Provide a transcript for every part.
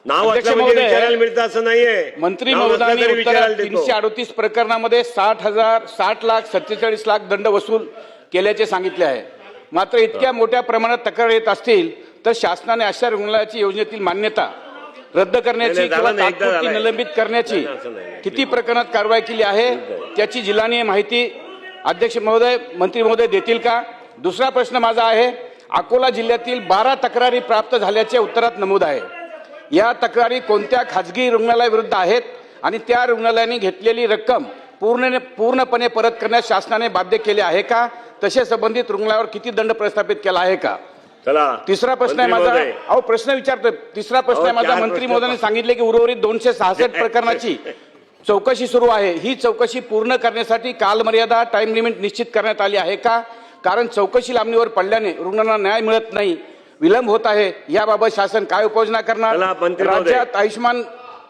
नाव असलं म्हणजे विचारायला मिळतं असं नाहीये. मंत्री महोदयांनी उत्तरात 338 प्रकरणामध्ये 60,47,47 दंड वसूल केल्याचे सांगितले आहे. मात्र इतक्या मोठ्या प्रमाणात तक्रार येत असतील तर शासनाने अशा रुग्णालयाची योजनेतील मान्यता रद्द करण्याची किंवा तात्पुरती निलंबित करण्याची किती प्रकरणात कारवाई केली आहे त्याची जिल्हानीय माहिती अध्यक्ष महोदय, मंत्री महोदय देतील का? दुसरा प्रश्न माझा आहे, अकोला जिल्ह्यातील 12 तक्रारी प्राप्त झाल्याचे उत्तरात नमूद आहे. या तक्रारी कोणत्या खाजगी रुग्णालयाविरुद्ध आहेत आणि त्या रुग्णालयाने घेतलेली रक्कम पूर्णपणे परत करण्यास शासनाने बाध्य केले आहे का? तसे संबंधित रुग्णालयावर किती दंड प्रस्थापित केला आहे का? तिसरा प्रश्न आहे माझा, अहो प्रश्न विचारतोय. तिसरा प्रश्न आहे माझा, मंत्री महोदयांनी सांगितले की उर्वरित 266 प्रकरणाची चौकशी सुरू आहे. ही चौकशी पूर्ण करण्यासाठी कालमर्यादा टाइम लिमिट निश्चित करण्यात आली आहे का? कारण चौकशी लांबणीवर पडल्याने रुग्णांना न्याय मिळत नाही, विलंब होत आहे. याबाबत शासन काय उपाययोजना करणार? राज्यात आयुष्मान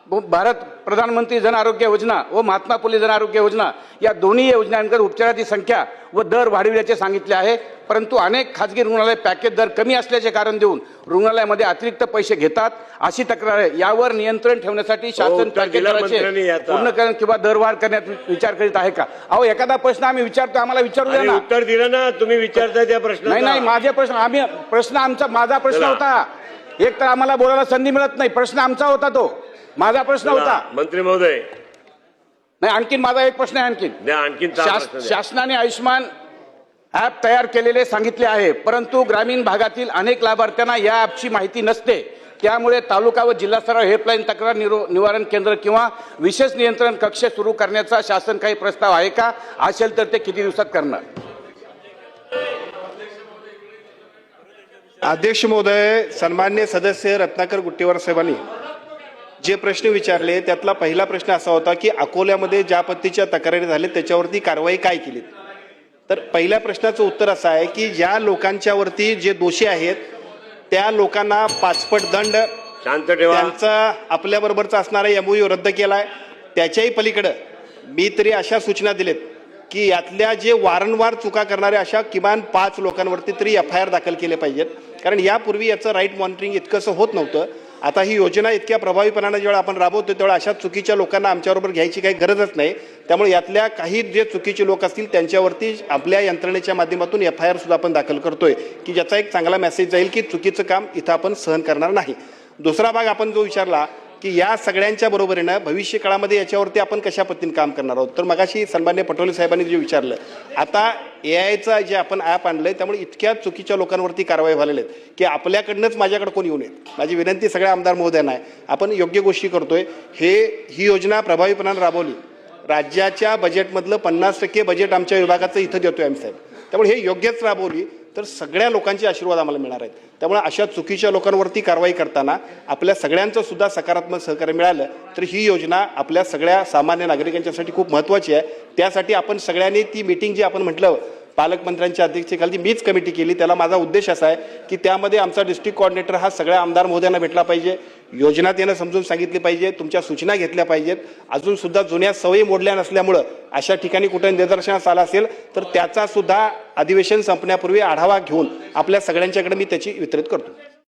भारत प्रधानमंत्री जन आरोग्य योजना व महात्मा फुले जन आरोग्य योजना या दोन्ही योजनांवर उपचाराची संख्या व दर वाढविण्याचे सांगितले आहे. परंतु अनेक खाजगी रुग्णालय पॅकेज दर कमी असल्याचे कारण देऊन रुग्णालयामध्ये अतिरिक्त पैसे घेतात अशी तक्रार आहे. यावर नियंत्रण ठेवण्यासाठी शासन पॅकेज दराचे पूर्णकरण किंवा दरवाढ करण्यात विचार करीत आहे का? अहो एखादा प्रश्न आम्ही विचारतो, आम्हाला विचारू द्या ना. उत्तर दिलं ना तुम्ही, विचारताय त्या प्रश्न. नाही माझे प्रश्न माझा प्रश्न होता. एक तर आम्हाला बोलायला संधी मिळत नाही, प्रश्न आमचा होता, तो माझा प्रश्न होता. मंत्री महोदय नाही, आणखीन माझा एक प्रश्न आहे. आणखीन शासनाने आयुष्मान ऍप तयार केलेले सांगितले आहे, परंतु ग्रामीण भागातील अनेक लाभार्थ्यांना या ऍपची माहिती नसते. त्यामुळे तालुका व जिल्हा स्तरावर हेल्पलाईन तक्रार निवारण केंद्र किंवा विशेष नियंत्रण कक्ष सुरू करण्याचा शासन काही प्रस्ताव आहे का? असेल तर ते किती दिवसात करणार? अध्यक्ष महोदय, सन्मान्य सदस्य रत्नाकर गुट्टेवार साहेबांनी जे प्रश्न विचारले त्यातला पहिला प्रश्न असा होता की अकोल्यामध्ये ज्या पद्धतीच्या तक्रारी झाल्या त्याच्यावरती कारवाई काय केली. तर पहिल्या प्रश्नाचं उत्तर असं आहे की ज्या लोकांच्यावरती जे दोषी आहेत त्या लोकांना 5पट दंड, त्यांचा आपल्याबरोबरचा असणारा MOU रद्द केलाय. त्याच्याही पलीकडं मी तरी अशा सूचना दिलेत की यातल्या जे वारंवार चुका करणारे अशा किमान 5 लोकांवरती तरी FIR दाखल केले पाहिजेत. कारण यापूर्वी याचं राईट मॉनिटरिंग इतकंसं होत नव्हतं. आता ही योजना इतक्या प्रभावीपणाने जेव्हा आपण राबवतो तेव्हा अशा चुकीच्या लोकांना आमच्याबरोबर घ्यायची काही गरजच नाही. त्यामुळे यातल्या काही जे चुकीचे लोक असतील त्यांच्यावरती आपल्या यंत्रणेच्या माध्यमातून FIR सुद्धा आपण दाखल करतोय की ज्याचा एक चांगला मेसेज जाईल की चुकीचं काम इथं आपण सहन करणार नाही. दुसरा भाग आपण जो विचारला की या सगळ्यांच्या बरोबरीनं भविष्य काळामध्ये याच्यावरती आपण कशा पद्धतीने काम करणार आहोत, तर मगाशी सन्मान्य पटोले साहेबांनी जे विचारलं, आता AIचं जे आपण ॲप आणलंय त्यामुळे इतक्या चुकीच्या लोकांवरती कारवाई झालेल्या आहेत की आपल्याकडनंच माझ्याकडे कोण येऊ नये. माझी विनंती सगळ्या आमदार महोदयांना आहे, आपण योग्य गोष्टी करतोय. ही योजना प्रभावीपणाने राबवली. राज्याच्या बजेटमधलं 50% बजेट आमच्या विभागाचं इथं देतोय आम्ही साहेब. त्यामुळे हे योग्यच राबवली तर सगळ्या लोकांचे आशीर्वाद आम्हाला मिळणार आहेत. त्यामुळे अशा चुकीच्या लोकांवरती कारवाई करताना आपल्या सगळ्यांचं सुद्धा सकारात्मक सहकार्य मिळालं तर ही योजना आपल्या सगळ्या सामान्य नागरिकांच्यासाठी खूप महत्त्वाची आहे. त्यासाठी आपण सगळ्यांनी ती मीटिंग जी आपण म्हटलं पालकमंत्र्यांच्या अध्यक्षतेखाली मीच कमिटी केली, त्याला माझा उद्देश असा आहे की त्यामध्ये आमचा डिस्ट्रिक्ट कोऑर्डिनेटर हा सगळ्या आमदार महोदयांना भेटला पाहिजे, योजना त्यानं समजून सांगितली पाहिजे, तुमच्या सूचना घेतल्या पाहिजेत. अजून सुद्धा जुन्या सवयी मोडल्या नसल्यामुळं अशा ठिकाणी कुठे निदर्शनास आला असेल तर त्याचा सुद्धा अधिवेशन संपण्यापूर्वी आढावा घेऊन आपल्या सगळ्यांच्याकडे मी त्याची वितरित करतो.